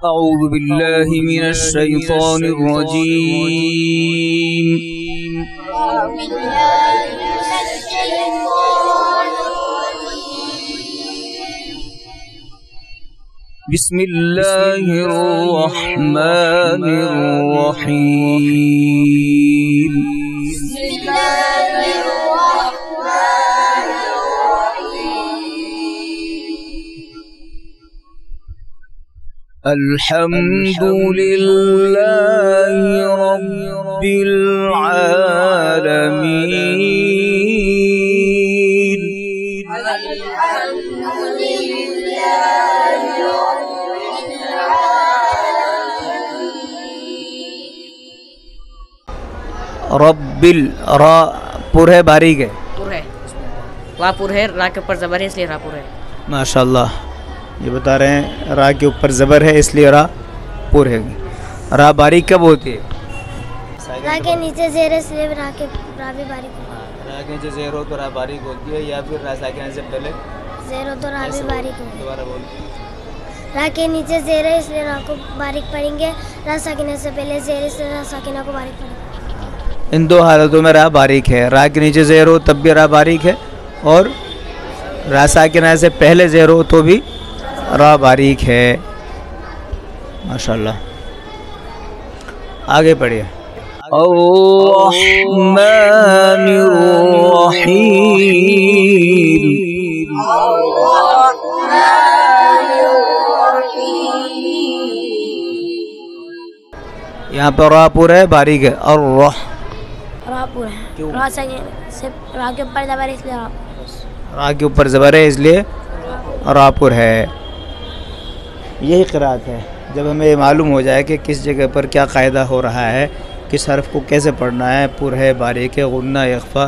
أعوذ بالله من الشيطان الرجيم. بسم الله الرحمن الرحيم. الحمد لله رب العالمين. رب را پر ہے باریک ہے، پر ہے، وا پر ہے، را کے اوپر زبر ہے اس لیے را پر ہے. ماشاءاللہ. یہ بتا رہے ہیں را کے اوپر زبر ہے اس لیے را پر ہے. را باریک کب ہوتی ہے؟ را کے نیچے زیر ہے اس لیے را بھی باریک ہوتی ہے. را کے نیچے زیر ہو تو را باریک ہوتی ہے، یا پھر را ساکنہ سے پہلے زیر ہو تو را بھی باریک ہوتی ہے. دوبارہ بول. را کے نیچے زیر ہے اس لیے را کو باریک پڑھیں گے، را ساکنہ سے پہلے زیر اس لیے را ساکنہ کو باریک پڑھیں گے. ان دو حالتوں میں را باریک ہے. را کے نیچے زیر ہو تب بھی را باریک ہے، اور را ساکنہ سے پہلے زیر ہو تو بھی را باریک ہے. ماشاءاللہ. آگے پڑھیے. الرحمن الرحیم. یہاں پر را پورا ہے، باریک ہے. اور را پورا ہے، را سے را کے اوپر زبر ہے اس لیے را کے اوپر زبر ہے اس لیے را پر ہے. یہی قرأت ہے. جب ہمیں معلوم ہو جائے کہ کس جگہ پر کیا قاعدہ ہو رہا ہے، کس حرف کو کیسے پڑھنا ہے، پر ہے، باریک ہے، غنہ، اخفا،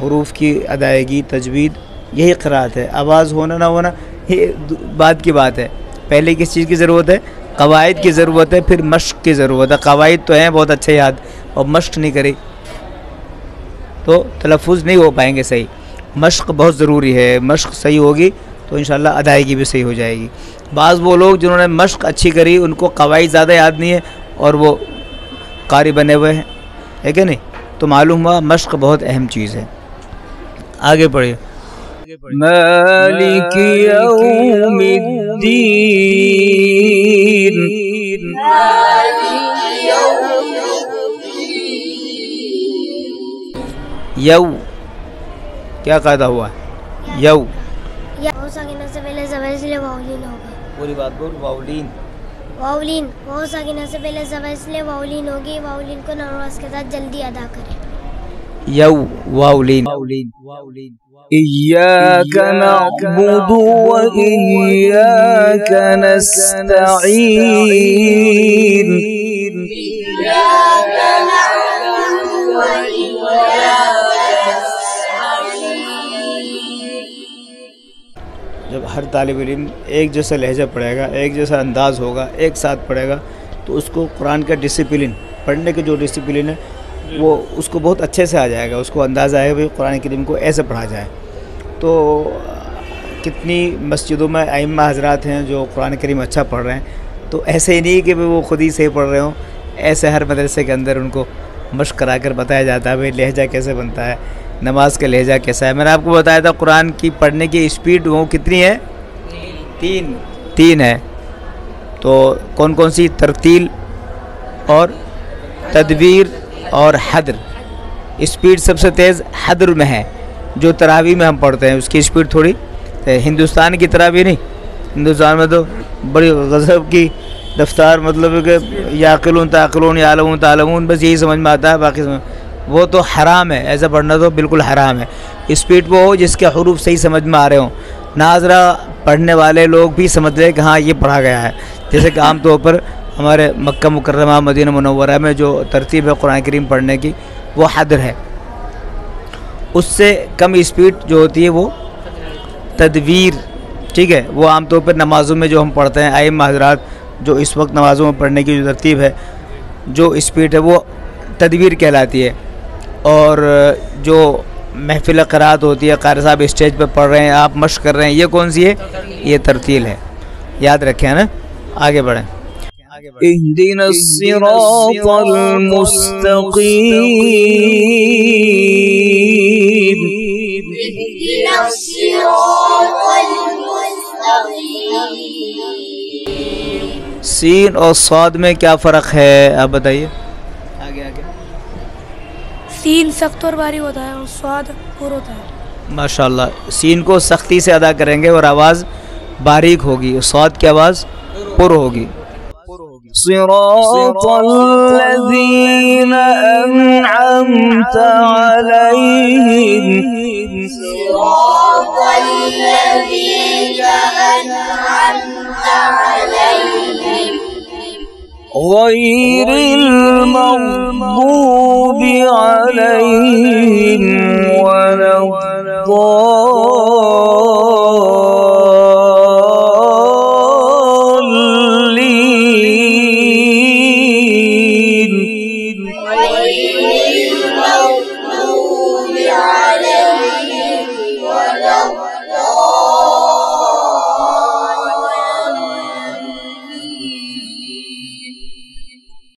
حروف کی ادائیگی، تجوید، یہی قرأت ہے. آواز ہونا نہ ہونا یہ بعد کی بات ہے. پہلے کس چیز کی ضرورت ہے؟ قواعد کی ضرورت ہے، پھر مشق کی ضرورت ہے. قواعد تو ہیں بہت اچھے یاد، اور مشق نہیں کری تو تلفظ نہیں ہو پائیں گے صحیح. مشق بہت ضروری ہے. مشق صحیح ہوگی تو انشاءاللہ ادائیگی بھی صحیح ہو جائے گی. بعض وہ لوگ جنہوں نے مشق اچھی کری ان کو قواعد زیادہ یاد نہیں ہے اور وہ قاری بنے ہوئے ہیں، ہے کہ نہیں؟ تو معلوم ہوا مشق بہت اہم چیز ہے. آگے پڑھیے. مالک یوم الدین. یو کیا قاعدہ ہوا ہے؟ یو واو ساکنہ سے پہلے زبر اس لیے واولین ہوگا. پوری بات بول. واولین. واولین واو ساکنہ سے پہلے زبر اس لیے واولین ہوگی. واولین کو نماز کے ساتھ جلدی ادا کریں. یو واولین. ایاک نعبد و ایاک نستعین. جب ہر طالب علم ایک جیسا لہجہ پڑھے گا، ایک جیسا انداز ہوگا، ایک ساتھ پڑھے گا، تو اس کو قرآن کا ڈسپلن، پڑھنے کا جو ڈسپلن ہے وہ اس کو بہت اچھے سے آ جائے گا. اس کو اندازہ آئے گا قرآن کریم کو ایسے پڑھا جائے. تو کتنی مسجدوں میں ائمہ حضرات ہیں جو قرآن کریم اچھا پڑھ رہے ہیں. تو ایسے ہی نہیں کہ وہ خود ہی صحیح پڑھ رہے ہوں، ایسے ہر مدرسے کے اندر ان کو مشق کرا کر بتایا جاتا ہے بھائی لہجہ کیسے بنتا ہے، نماز کا لہجہ کیسا ہے. میں نے آپ کو بتایا تھا قرآن کی پڑھنے کی اسپیڈ وہ کتنی ہے؟ تین ہے. تو کون کون سی؟ ترتیل اور تدبیر اور حدر. اسپیڈ سب سے تیز حدر میں ہے، جو تراویح میں ہم پڑھتے ہیں اس کی اسپیڈ تھوڑی ہندوستان کی تراویح نہیں. ہندوستان میں تو بڑی غضب کی رفتار، مطلب کہ یعقلون تعقلون یعلمون تعلمون، بس یہی سمجھ میں آتا ہے، باقی وہ تو حرام ہے. ایسا پڑھنا تو بالکل حرام ہے. اسپیڈ وہ ہو جس کے حروف صحیح سمجھ میں آ رہے ہوں. ناظرہ پڑھنے والے لوگ بھی سمجھ رہے کہ ہاں یہ پڑھا گیا ہے. جیسے کہ عام طور پر ہمارے مکہ مکرمہ مدینہ منورہ میں جو ترتیب ہے قرآن کریم پڑھنے کی وہ حدر ہے. اس سے کم اسپیڈ جو ہوتی ہے وہ تدویر. ٹھیک ہے، وہ عام طور پر نمازوں میں جو ہم پڑھتے ہیں ائمہ حضرات جو اس وقت نمازوں میں پڑھنے کی جو ترتیب ہے، جو اسپیڈ ہے وہ تدویر کہلاتی ہے. اور جو محفل قرات ہوتی ہے، قاری صاحب اسٹیج پہ پڑھ رہے ہیں، آپ مشق کر رہے ہیں، یہ کون سی ہے؟ یہ ترتیل ہے. یاد رکھیں نا. آگے بڑھیں. اهدنا الصراط المستقيم. اهدنا الصراط المستقيم. سین اور صاد میں کیا فرق ہے آپ بتائیے. آگے آگے. سین سخت اور باری ہوتا ہے اور سواد پر ہوتا ہے. ماشاءاللہ. سین کو سختی سے ادا کریں گے اور آواز باریک ہوگی، صاد کی آواز پر ہوگی. صراط الذين أنعمت عليهم. صراط الذين أنعمت عليهم غير المغضوب عليهم